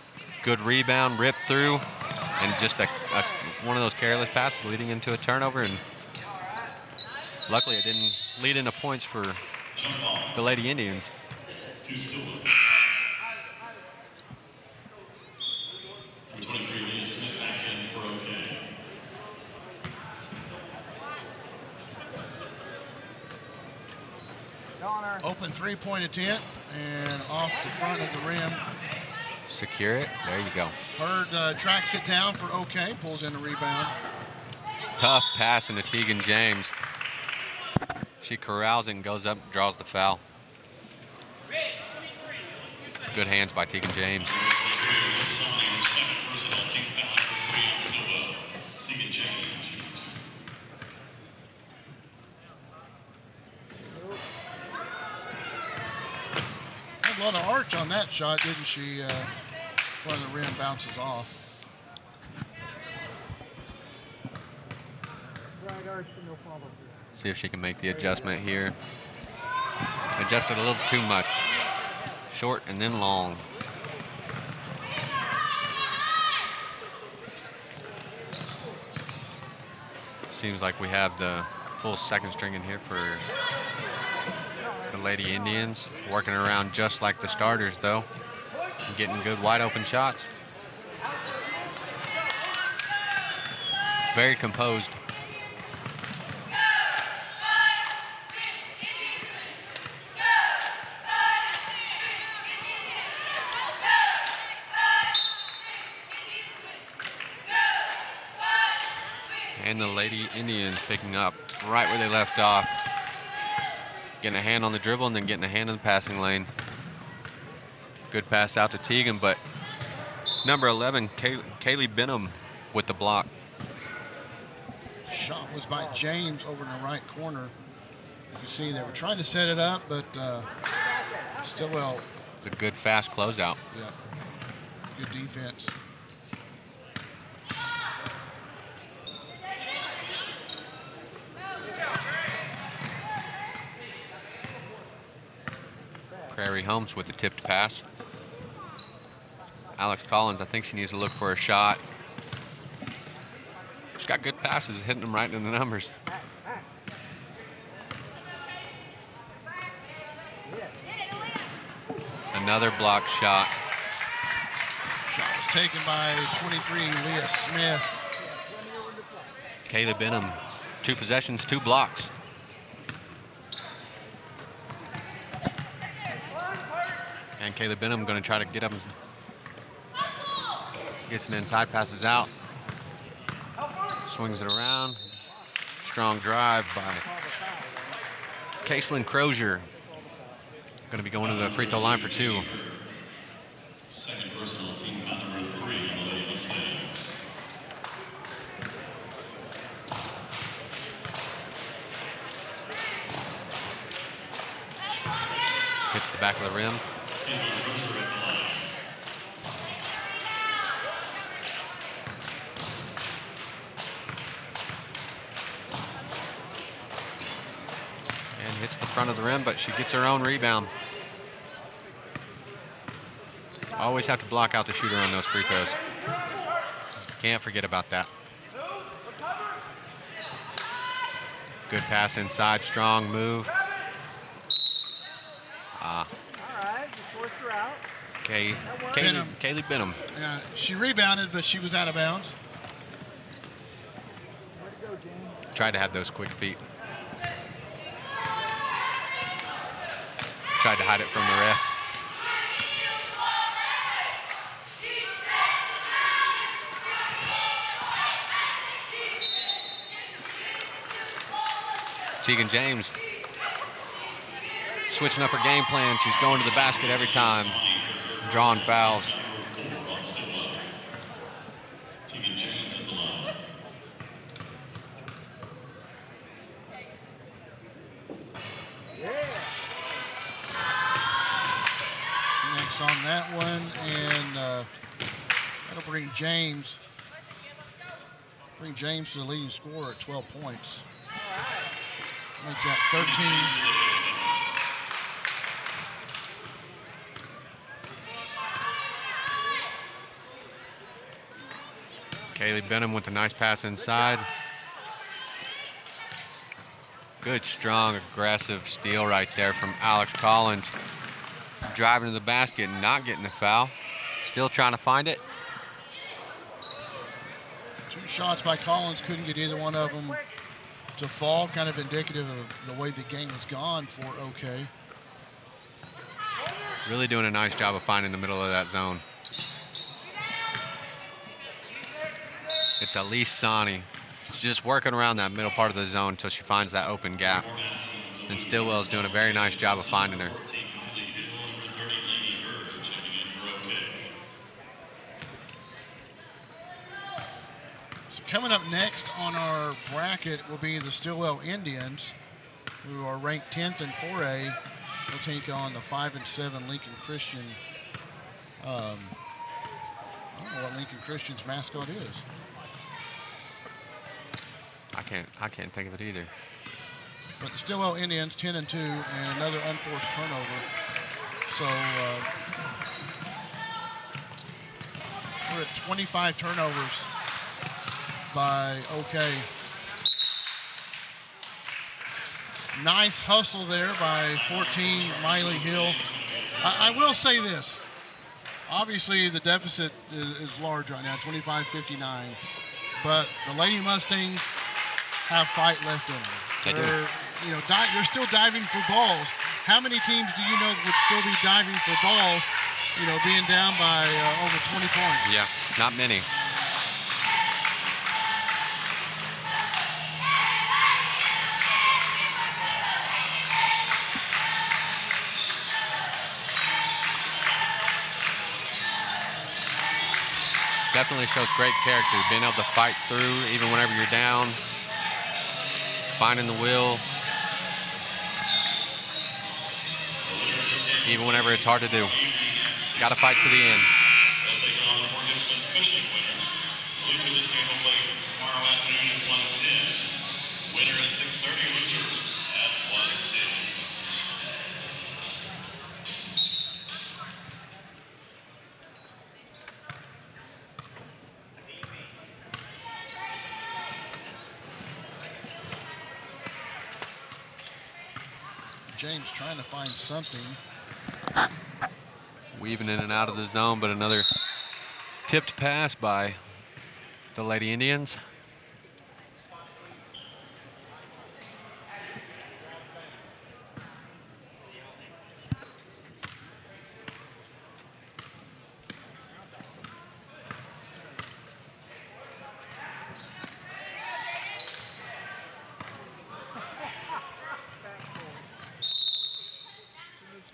Good rebound, rip through, and just one of those careless passes leading into a turnover. And luckily, it didn't lead into points for the Lady Indians. To Stillwell. 23, Leah Smith back in for OK. Open three-point attempt and off the front of the rim. Secure it. There you go. Hurd tracks it down for OK, pulls in the rebound. Tough pass into Tegan James. She corrals and goes up, draws the foul. Good hands by Tegan James. Second personal, team foul for 3 at Stillwell. Tegan James shooting 2. Had a lot of arch on that shot, didn't she? Front of the rim bounces off. See if she can make the adjustment here. Adjusted a little too much. Short and then long. Seems like we have the full second string in here for the Lady Indians. Working around just like the starters, though. And getting good wide open shots. Very composed. And the Lady Indians picking up right where they left off. Getting a hand on the dribble and then getting a hand in the passing lane. Good pass out to Tegan, but number 11, Kaylee Benham with the block. Shot was by James over in the right corner. You can see they were trying to set it up, but Stillwell. It's a good fast closeout. Yeah, good defense. Prairie Holmes with the tipped pass. Alex Collins, I think she needs to look for a shot. She's got good passes, hitting them right in the numbers. Another block shot. Shot was taken by 23, Leah Smith. Kayla Benham, 2 possessions, 2 blocks. And Kayla Benham going to try to get up. Gets an inside, passes out. Swings it around. Strong drive by Caitlin Crozier. Going to be going to the free throw line for 2. Second personal, team foul number 3 on the Lady Mustangs. Hits the back of the rim. And hits the front of the rim, but she gets her own rebound. Always have to block out the shooter on those free throws. Can't forget about that. Good pass inside, strong move. All right, just forced her out. Kaylee Benham. She rebounded, but she was out of bounds. Tried to have those quick feet. Tried to hide it from the ref. Tegan James switching up her game plan. She's going to the basket every time, drawing fouls. Tegan James at the line. Next on that one, and that'll bring James to the leading scorer at 12 points. Makes that 13. Kaylee Benham with a nice pass inside. Good, strong, aggressive steal right there from Alex Collins. Driving to the basket, not getting the foul. Still trying to find it. 2 shots by Collins, couldn't get either one of them to fall. Kind of indicative of the way the game has gone for OK. Really doing a nice job of finding the middle of that zone. It's Elise Sani. She's just working around that middle part of the zone until she finds that open gap. And Stillwell is doing a very nice job of finding her. So coming up next on our bracket will be the Stillwell Indians, who are ranked 10th in 4A. They'll take on the 5-7 Lincoln Christian. I don't know what Lincoln Christian's mascot is. I can't think of it either. But the Stillwell Indians 10-2 and another unforced turnover. So we're at 25 turnovers by OK. Nice hustle there by 14 Miley Hill. I will say this. Obviously the deficit is large right now, 25-59. But the Lady Mustangs have fight left in them. They're still diving for balls. How many teams do you know would still be diving for balls, being down by over 20 points? Yeah, not many. Definitely shows great character, being able to fight through even whenever you're down, finding the will, even whenever it's hard to do. Got to fight to the end. They'll take on the Fort Gibson Fishing winner. Loser this game will play tomorrow afternoon at 1:10. Winner at 6:30, losers at 1:10. James trying to find something. Weaving in and out of the zone, but another tipped pass by the Lady Indians.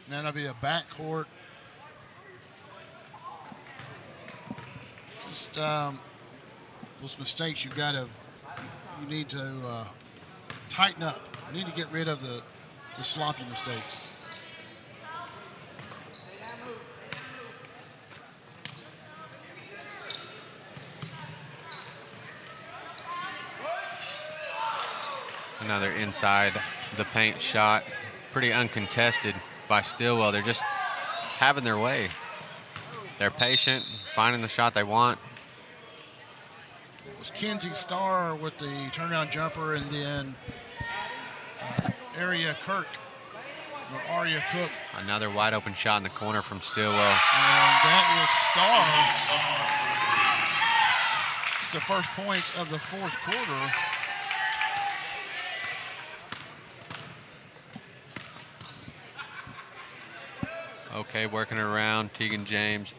And that'll be a backcourt. Just those mistakes you need to tighten up. You need to get rid of the sloppy mistakes. Another inside the paint shot, pretty uncontested by Stillwell. They're just having their way. They're patient, finding the shot they want. It was Kenzie Starr with the turnaround jumper, and then Aria Kirk Arya Cook. Another wide open shot in the corner from Stillwell. And that is Starr. It's the first points of the fourth quarter. Okay, working around. Tegan James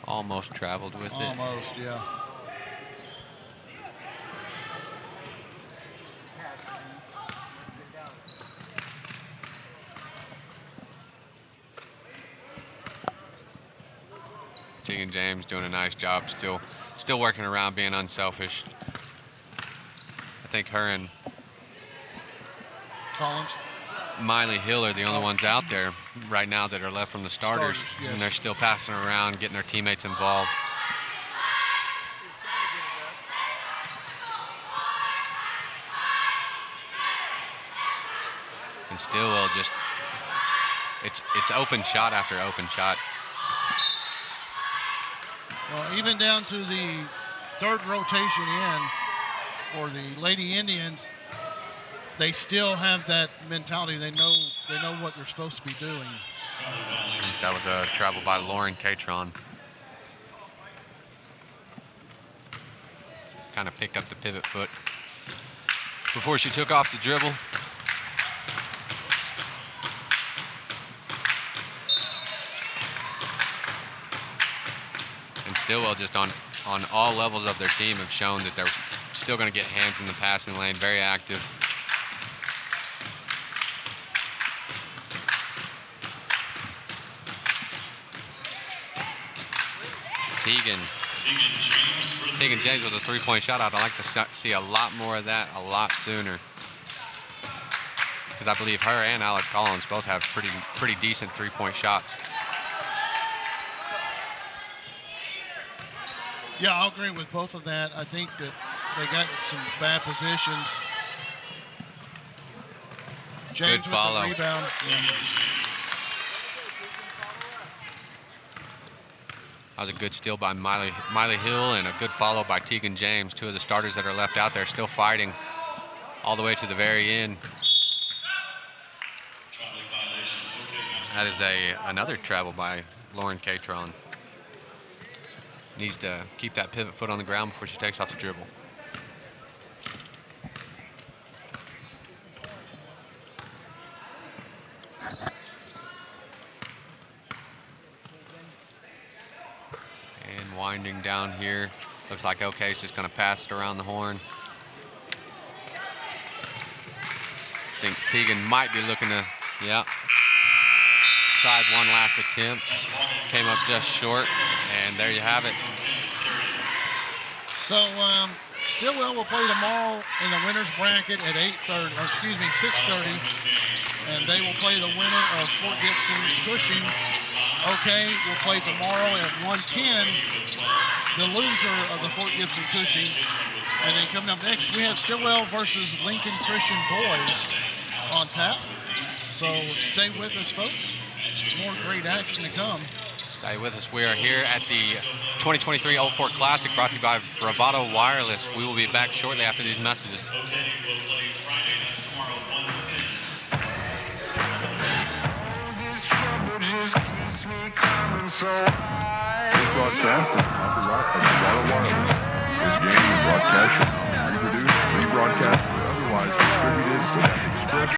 almost traveled with it. Almost, yeah. Tegan James doing a nice job, still working around, being unselfish. I think her and Collins, Miley Hill are the only ones out there right now that are left from the starters, yes. and they're still passing around, getting their teammates involved. And Stillwell just, it's open shot after open shot. Well, even down to the third rotation in for the Lady Indians, they still have that mentality. They know what they're supposed to be doing. That was a travel by Lauren Catron. Kind of picked up the pivot foot before she took off the dribble. And Stillwell just on all levels of their team have shown that they're still going to get hands in the passing lane, very active. Tegan James with a three-point shot. I'd like to see a lot more of that a lot sooner, because I believe her and Alex Collins both have pretty decent three-point shots. Yeah, I'll agree with both of that. I think that they got some bad positions. James Good follow. with the rebound. That was a good steal by Miley Hill and a good follow by Tegan James, two of the starters that are left out there still fighting all the way to the very end. That is another travel by Lauren Catron. Needs to keep that pivot foot on the ground before she takes off the dribble. And winding down here. Looks like OK's just going to pass it around the horn. I think Tegan might be looking to, yeah. Tried one last attempt. Came up just short, and there you have it. So Stillwell will play tomorrow in the winners bracket at 6:30, and they will play the winner of Fort Gibson Cushing. OK will play tomorrow at 1:10, the loser of the Fort Gibson Cushing. And then coming up next, we have Stillwell versus Lincoln Christian Boys on tap. So stay with us, folks. More great action to come. Stay with us. We are here at the 2023 Old Fort Classic, brought to you by Bravado Wireless. We will be back shortly after these messages. Okay, we'll play Friday. That's tomorrow, 1:10. This broadcast is copyright of Bravado Wireless. This game is broadcast, reproduced, rebroadcast, or otherwise distributed without express